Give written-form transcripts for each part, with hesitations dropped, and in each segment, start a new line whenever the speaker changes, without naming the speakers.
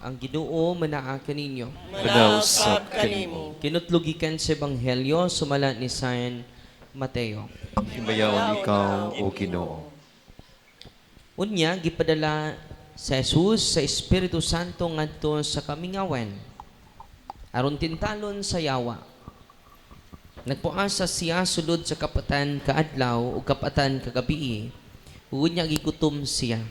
Ang Ginoo manaa kaninyo.
Manausap kanimo.
Kinutlugikan sa Ebanghelyo sumala ni San Mateo.
Himayawan ikaw, O Ginoo.
Unya gipadala sa Jesus sa Espiritu Santo ngadto sa kamingawan aron tintalon sa yawa. Nagpuasa siya sulod sa kapatan kaadlaw o kapatan kagabi. Unya gigutom siya.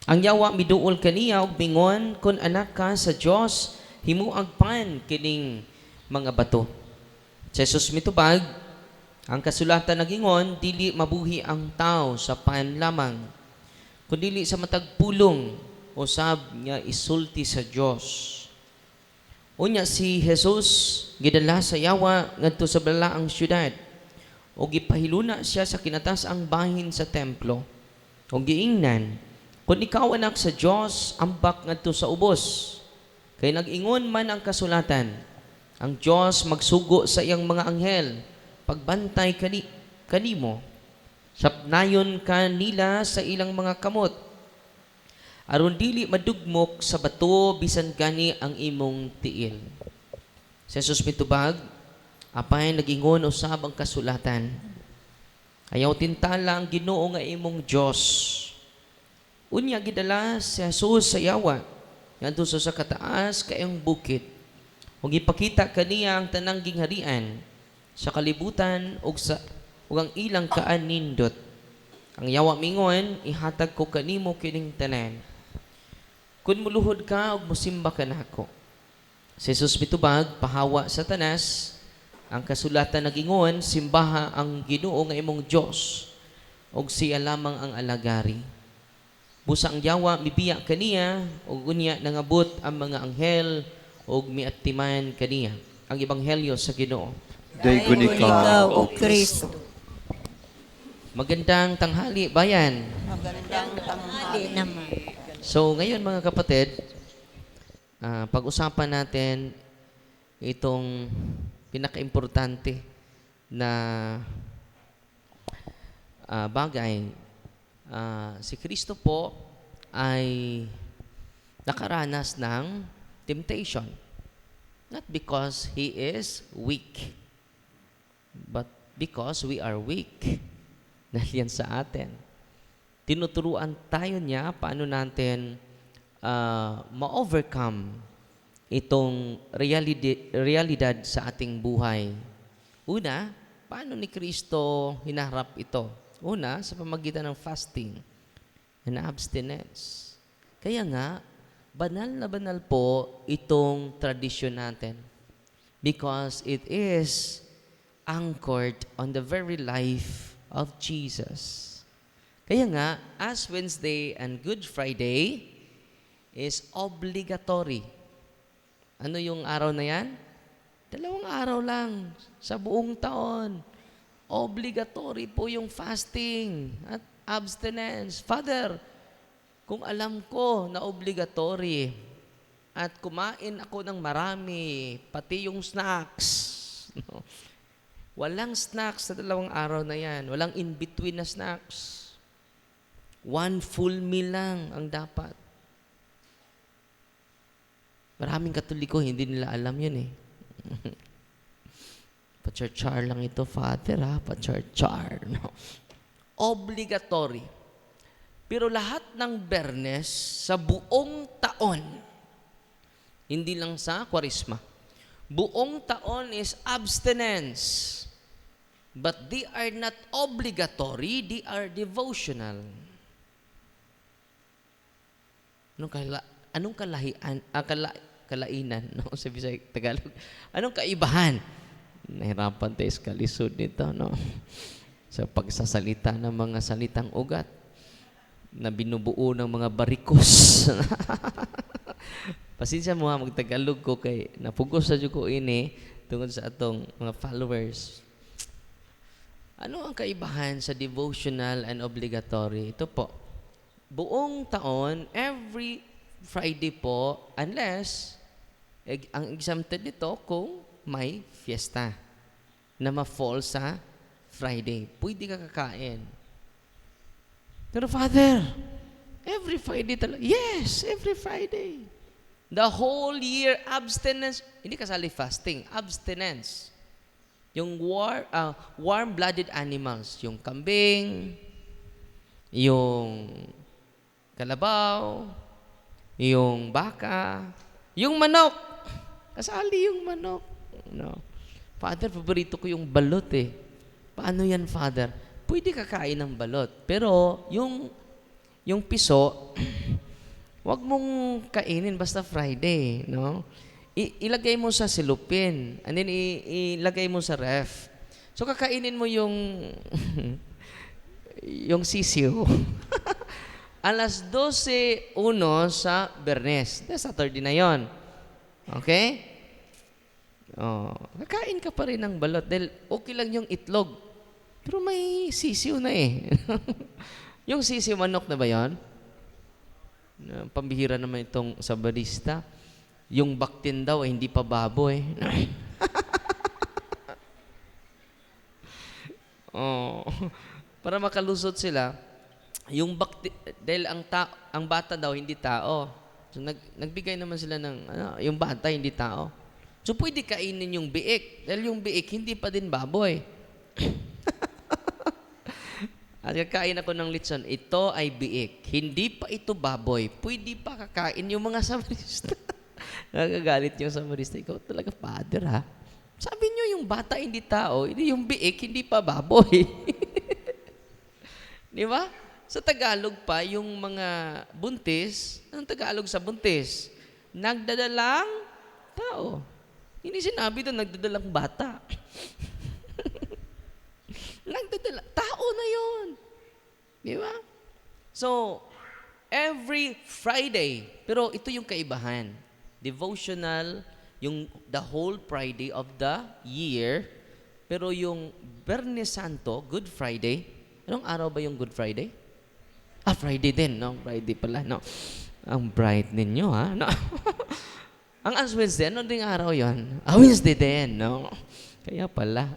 Ang yawa miduol kaniya og mingon, kun anak ka sa Dios, himuag pan kining mga bato. Si Jesus mitubag, ang kasulatan nagingon, dili mabuhi ang tao sa pan lamang, kundi sa matagpulong usab nga isulti sa Dios. Unya si Jesus gidala sa yawa ngadto sa balaang syudad o gipahiluna siya sa kinatas-ang bahin sa templo. O giingnan, kung ikaw anak sa Dios, ambak ngadto sa ubos. Kay nag-ingon man ang kasulatan, ang Dios magsugo sa iyang mga anghel, pagbantay kanimo, sapnayon ka nila sa ilang mga kamot, aron dili madugmok sa bato bisan gani ang imong tiil. Si Jesus mitubag, apay nag-ingon usab ang kasulatan, ayaw tintala ang Ginoo nga imong Dios. Unya gidala si Jesus sa yawa ngadto sa kataas kayong bukid. Ug ipakita kaniya ang tanang gingharian sa kalibutan ug ang ilang kaan nindot. Ang yawa mingon, ihatag ko kanimo kining tanan. Kun muluhod ka ug mosimba ka nako. Si Jesus mitubag, pahawa sa tanas. Ang kasulatan nagingon, simbaha ang Ginoo nga imong Dios ug siya lamang ang alagari. Busa ang yawa mibiya kaniya ug unya nangabot ang mga anghel ug miatiman kaniya. Ang ebanghelyo sa Ginoo.
Daygon ikaw,
O Kristo.
Magandang tanghali bayan.
Magandang tanghali naman.
So ngayon mga kapatid, pag-usapan natin itong pinaka-importante na bagay. Si Kristo po ay nakaranas ng temptation. Not because He is weak, but because we are weak. Dahil yan sa atin. Tinuturuan tayo niya paano natin ma-overcome itong realidad sa ating buhay. Una, paano ni Kristo hinaharap ito? Una, sa pamagitan ng fasting and abstinence. Kaya nga, banal na banal po itong tradisyon natin because it is anchored on the very life of Jesus. Kaya nga, Ash Wednesday and Good Friday is obligatory. Ano yung araw na yan? 2 araw lang sa buong taon. Obligatory po yung fasting at abstinence. Father, kung alam ko na obligatory at kumain ako ng marami, pati yung snacks, no? Walang snacks sa 2 araw na yan. Walang in-between na snacks. 1 full meal lang ang dapat. Maraming Katoliko, hindi nila alam yun eh. Pa-char-char lang ito, Father, ha? Pa-char-char. No? Obligatory. Pero lahat ng Bernes sa buong taon, hindi lang sa Kwaresma, buong taon is abstinence. But they are not obligatory, they are devotional. Anong kalainan, no? Sa Bisaya Tagalog. Anong kaibahan? Nahirapan tayo sa kalisod nito, no? Sa pagsasalita ng mga salitang ugat na binubuo ng mga barikos. Pasensya mo ha, magtagalog ko kay napugos sa ko ini tungod sa atong mga followers. Ano ang kaibahan sa devotional and obligatory? Ito po, buong taon, every Friday po, unless ang exempted nito kung may fiesta na ma-fall sa Friday. Pwede ka kakain. Pero Father, every Friday talaga. Yes, every Friday. The whole year, abstinence. Hindi kasali fasting, abstinence. Yung warm-blooded animals, yung kambing, yung kalabaw, yung baka, yung manok. Kasali yung manok. No. Father, paborito ko yung balot eh. Paano yan, Father? Pwede kakain ng balot. Pero yung piso, wag mong kainin basta Friday, no? Ilagay mo sa silupin, and then ilagay mo sa ref. So kakainin mo yung yung sisiw. Alas 12:01 sa Bernes. Saturday na yon. Okay? Oh, kakain ka pa rin ng balot dahil okay lang yung itlog. Pero may sisiw na eh. Yung sisiw manok na ba yon? Pambihira naman itong sabarista. Yung baktin daw ay hindi pa baboy. Oh, para makalusot sila, yung dahil ang bata daw hindi tao. So nagbigay naman sila ng yung bata hindi tao. So pwede kainin yung biik dahil yung biik hindi pa din baboy. At kakain ako ng litson, ito ay biik. Hindi pa ito baboy. Pwede pa kakain yung mga samarista. Nagagalit yung samarista. Ikaw talaga, Father, ha? Sabi nyo yung bata hindi tao, yung biik hindi pa baboy. Di ba? Sa Tagalog pa, yung mga buntis, anong Tagalog sa buntis? Nagdadalang tao. Hindi sinabi doon, nagdadalang bata. Nagdadala. Tao na yun. Di ba? So, every Friday, pero ito yung kaibahan. Devotional, yung the whole Friday of the year, pero yung Biyernes Santo, Good Friday, anong araw ba yung Good Friday? Friday din, no? Friday pala, no? Ang bright ninyo, ha? No? Ang Ash Wednesday, ano ding araw yon? Wednesday din, no? Kaya pala.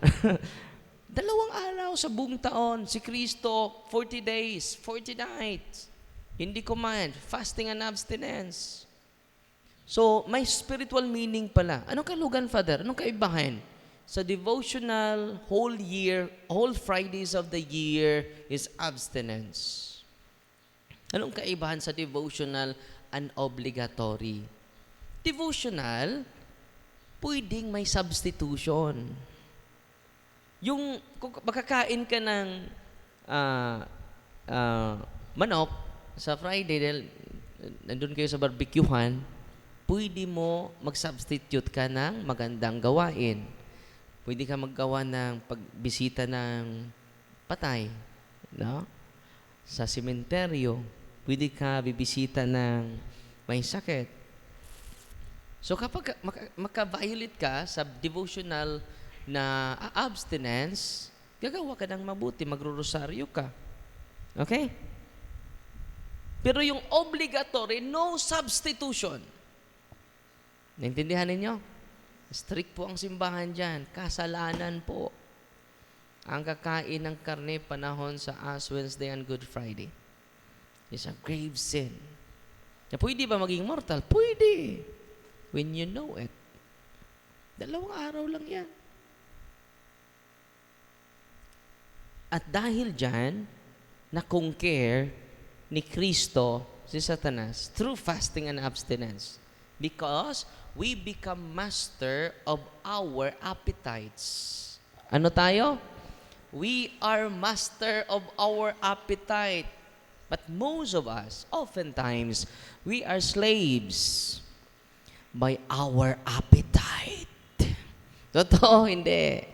2 araw sa buong taon, si Kristo, 40 days, 40 nights. Hindi kumain, fasting and abstinence. So, may spiritual meaning pala. Anong kalugan, Father? Anong kaibahan? Sa devotional, whole year, whole Fridays of the year is abstinence. Anong kaibahan sa devotional and obligatory? Devotional, pwedeng may substitution. Yung kung makakain ka ng manok sa Friday dahil nandun kayo sa barbecuehan, pwede mo mag-substitute ka ng magandang gawain. Pwede ka maggawa ng pagbisita ng patay, no? Sa sementeryo, pwede ka bibisita ng may sakit. So kapag maka-violate ka sa devotional na abstinence, gagawa ka ng mabuti, magro-rosaryo ka. Okay? Pero yung obligatory, no substitution. Naintindihan ninyo? Strict po ang simbahan dyan. Kasalanan po ang kakain ng karne panahon sa Ash Wednesday and Good Friday. It's a grave sin. Na pwede ba maging mortal? Pwede. When you know it. 2 araw lang yan. At dahil dyan, na-conquer ni Kristo si Satanas through fasting and abstinence. Because we become master of our appetites. Ano tayo? We are master of our appetite. But most of us, oftentimes, we are slaves by our appetite. Totoo, hindi.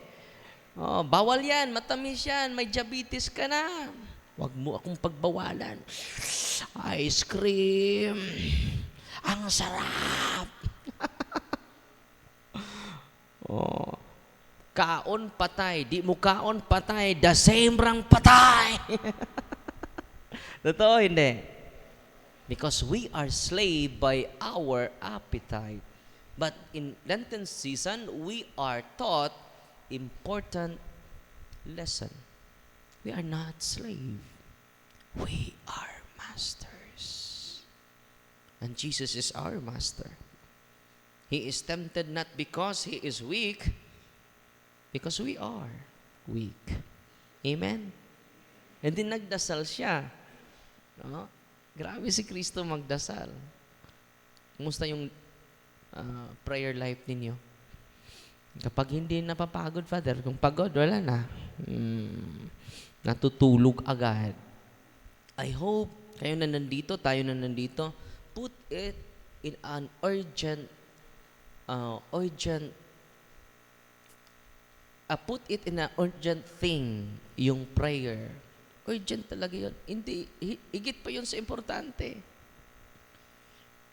Oh, bawal yan, matamis yan, may diabetes ka na. Huwag mo akong pagbawalan. Ice cream. Ang sarap. Oh, kaon patay. Di mo kaon patay. The same rang patay. Totoo, hindi. Because we are slave by our appetite. But in Lenten season, we are taught important lesson. We are not slave. We are masters. And Jesus is our master. He is tempted not because he is weak, because we are weak. Amen? And din nagdasal siya. No? Grabe si Kristo magdasal. Kumusta yung prayer life ninyo? Kapag hindi napapagod, Father, kung pagod, wala na. Natutulog agad. I hope kayo na nandito, tayo na nandito, put it in an urgent, put it in an urgent thing, yung prayer. Urgent talaga yun. Hindi, higit pa yun sa importante.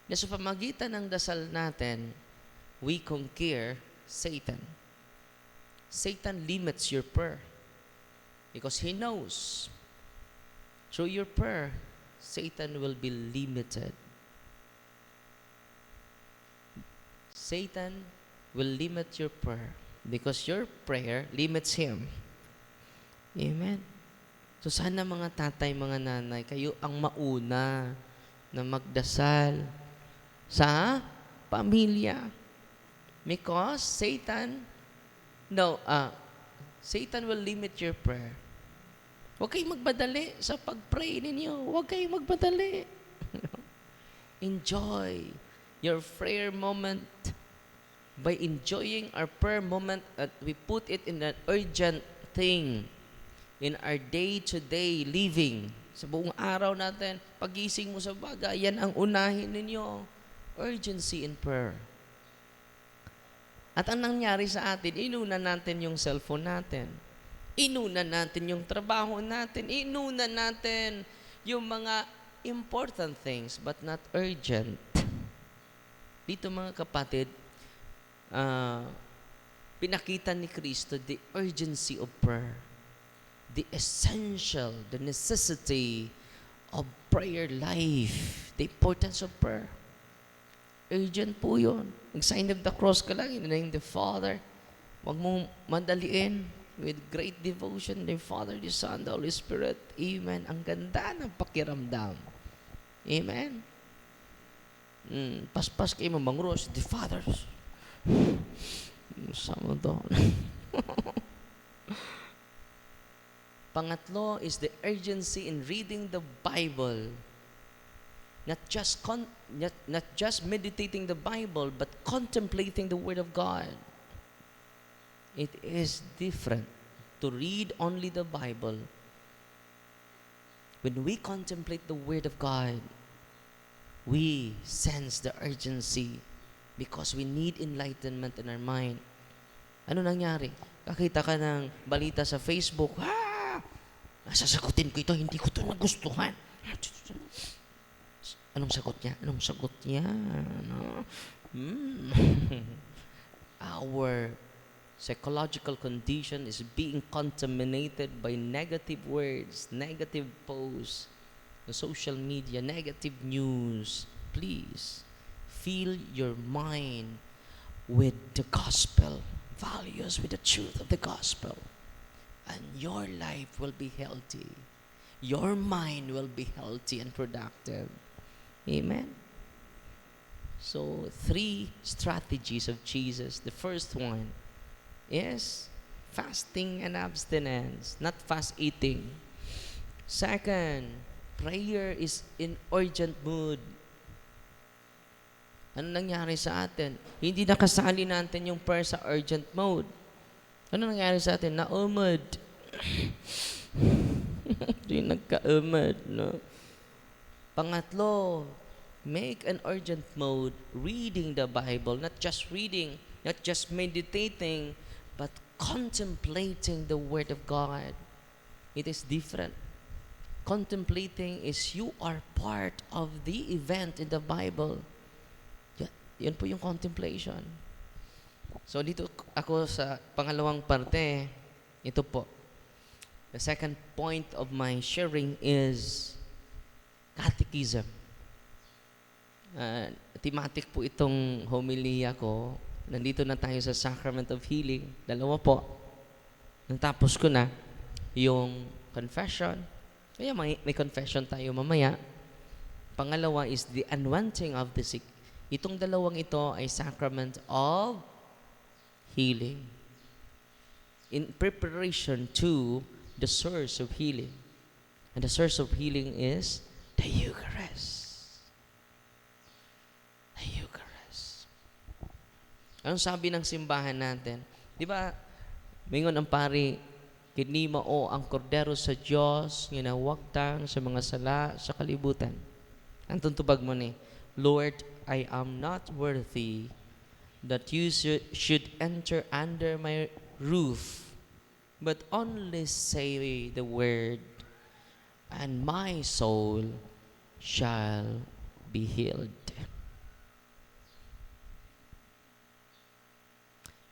Na sa pamagitan ng dasal natin, we conquer Satan. Satan limits your prayer because he knows through your prayer, Satan will be limited. Satan will limit your prayer because your prayer limits him. Amen. So sana mga tatay, mga nanay, kayo ang mauna na magdasal sa pamilya. Because Satan will limit your prayer. Huwag kayong magmadali sa pag-pray ninyo. Huwag kayong magmadali. Enjoy your prayer moment. By enjoying our prayer moment, we put it in an urgent thing in our day-to-day living. Sa buong araw natin, pagising mo sa baga, yan ang unahin ninyo. Urgency in prayer. At ang nangyari sa atin, inuna natin yung cellphone natin. Inuna natin yung trabaho natin. Inuna natin yung mga important things but not urgent. Dito mga kapatid, pinakita ni Kristo the urgency of prayer. The essential, the necessity of prayer life. The importance of prayer. Urgent po yun. Mag-sign of the cross ka lang in the name of the Father. Huwag mong madaliin with great devotion, the Father, the Son, the Holy Spirit. Amen. Ang ganda ng pakiramdam. Amen. Paspas kayo mamangros, the Father. Sama doon. Pangatlo is the urgency in reading the Bible. Not just meditating the Bible, but contemplating the Word of God. It is different to read only the Bible. When we contemplate the Word of God, we sense the urgency because we need enlightenment in our mind. Ano nangyari? Kakita ka ng balita sa Facebook, sasagutin ko ito, hindi ko ito nagustuhan. Anong sagot niya? Anong sagot niya? Ano? Our psychological condition is being contaminated by negative words, negative posts, the social media, negative news. Please, fill your mind with the gospel values, with the truth of the gospel. And your life will be healthy. Your mind will be healthy and productive. Amen. So, 3 strategies of Jesus. The first one is fasting and abstinence, not fast eating. Second, prayer is in urgent mood. Ano nangyari sa atin? Hindi nakasali natin yung prayer sa urgent mode. Ano nangyari sa atin? Naumad. Hindi nagkaumad, no? Pangatlo, make an urgent mode reading the Bible, not just reading, not just meditating, but contemplating the Word of God. It is different. Contemplating is you are part of the event in the Bible. Yan po yung contemplation. So dito ako sa pangalawang parte, ito po. The second point of my sharing is catechism. Thematic po itong homilia ko. Nandito na tayo sa Sacrament of Healing. 2 po. Natapos ko na yung confession. Kaya may confession tayo mamaya. Pangalawa is the anointing of the sick. Itong dalawang ito ay sacrament of healing. In preparation to the source of healing. And the source of healing is the Eucharist. The Eucharist. Anong sabi ng simbahan natin? Di ba, mingon ang pari, kini mao ang kordero sa Dios nga nawagtang sa mga sala sa kalibutan. Ang tuntubag mo ni, Lord, I am not worthy that you should enter under my roof, but only say the word, and my soul shall be healed.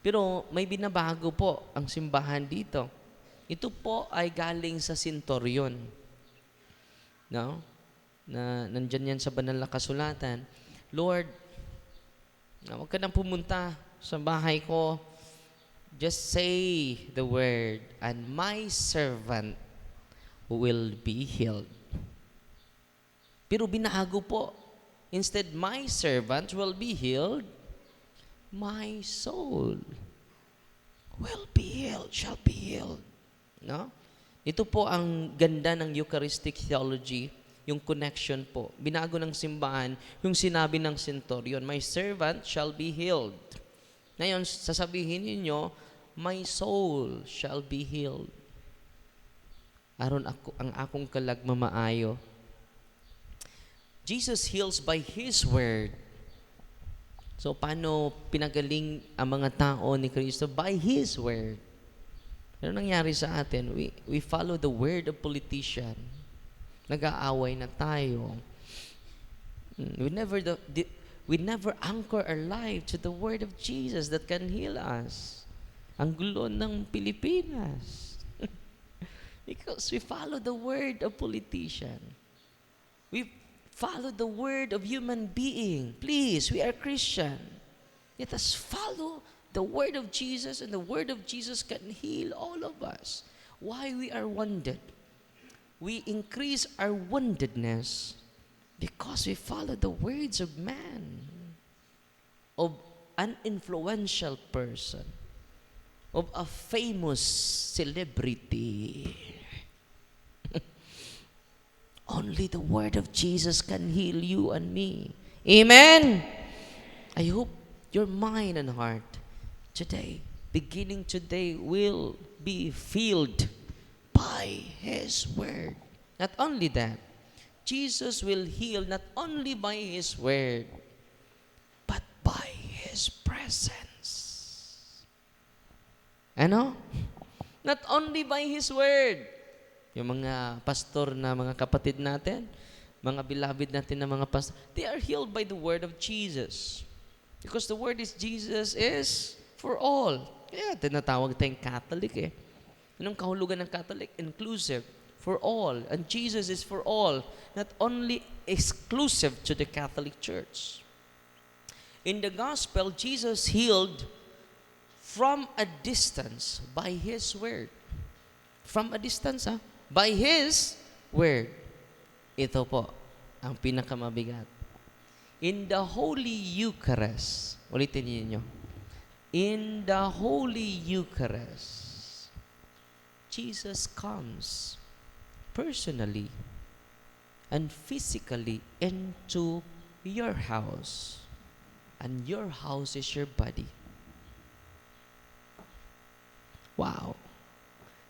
Pero may binabago po ang simbahan dito. Ito po ay galing sa senturyon. No? Na nandyan yan sa banal na kasulatan. Lord, huwag ka nang pumunta sa bahay ko. Just say the word, and my servant will be healed. Pero binago po. Instead, my servant will be healed. My soul will be healed, shall be healed. No? Ito po ang ganda ng Eucharistic theology, yung connection po. Binago ng simbahan yung sinabi ng centurion, my servant shall be healed. Ngayon, sasabihin ninyo, my soul shall be healed. Aron ako, ang akong kalagmamaayo. Jesus heals by His word. So, paano pinagaling ang mga tao ni Kristo? By His word. Ano nangyari sa atin? We follow the word of politician. Nag-aaway na tayo. We never anchor our life to the word of Jesus that can heal us. Ang gulo ng Pilipinas. Because we follow the word of politician. We follow the word of human being. Please, we are Christian. Let us follow the word of Jesus, and the word of Jesus can heal all of us. Why we are wounded? We increase our woundedness because we follow the words of man, of an influential person, of a famous celebrity. Only the word of Jesus can heal you and me. Amen? I hope your mind and heart today, beginning today, will be filled by His word. Not only that, Jesus will heal not only by His word, but by His presence. Ano? Not only by His word. Yung mga pastor na mga kapatid natin, mga beloved natin na mga pastor, they are healed by the word of Jesus. Because the word is Jesus is for all. Kaya tinatawag tayong Catholic eh. Anong kahulugan ng Catholic? Inclusive. For all. And Jesus is for all. Not only exclusive to the Catholic Church. In the gospel, Jesus healed from a distance by His word. From a distance, by His word. Ito po ang pinakamabigat. In the Holy Eucharist, ulitin niyo. In the Holy Eucharist, Jesus comes personally and physically into your house. And your house is your body. Wow.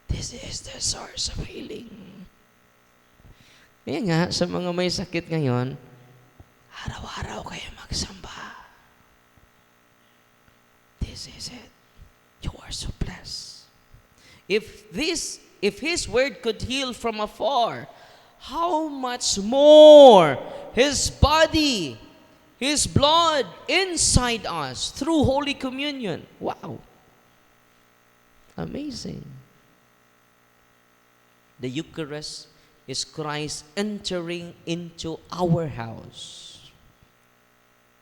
This is the source of healing. Kaya nga, sa mga may sakit ngayon, araw-araw kayo magsamba. This is it. You are so blessed. If His word could heal from afar, how much more His body, His blood inside us through Holy Communion. Wow. Amazing. The Eucharist is Christ entering into our house.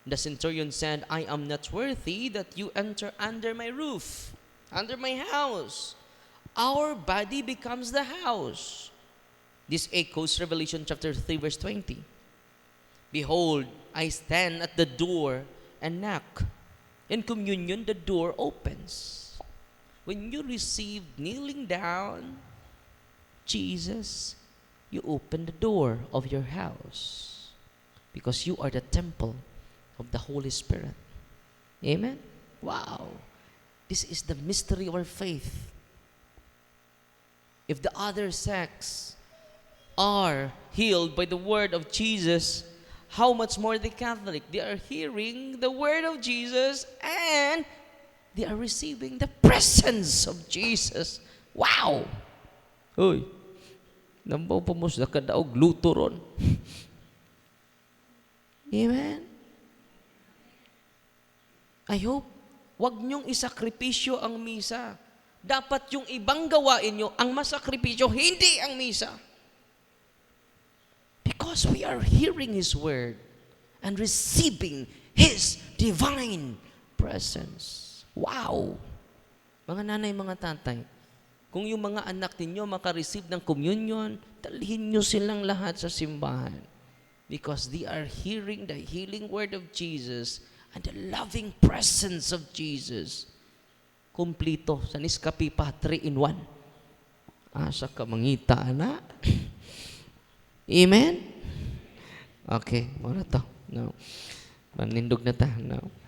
The centurion said, I am not worthy that you enter under my roof, under my house. Our body becomes the house. This echoes Revelation chapter 3 verse 20. Behold, I stand at the door and knock. In communion, the door opens. When you receive kneeling down Jesus, you open the door of your house because you are the temple of the Holy Spirit. Amen? Wow. This is the mystery of our faith. If the other sects are healed by the word of Jesus, how much more the Catholic? They are hearing the word of Jesus and they are receiving the presence of Jesus. Wow! Uy, nambaw pa mo sa kadaog luto ron. Amen? I hope, wag niyong isakripisyo ang misa. Dapat yung ibang gawain nyo, ang masakripisyo, hindi ang misa. Because we are hearing His word and receiving His divine presence. Wow! Mga nanay, mga tatay, kung yung mga anak ninyo makareceive ng communion, dalhin nyo silang lahat sa simbahan. Because they are hearing the healing word of Jesus and the loving presence of Jesus. Kumplito. Sa Niskapi pa, 3-in-1. Asa ka mangita, anak. Amen? Okay, muna to. No. Manindog na ta. No.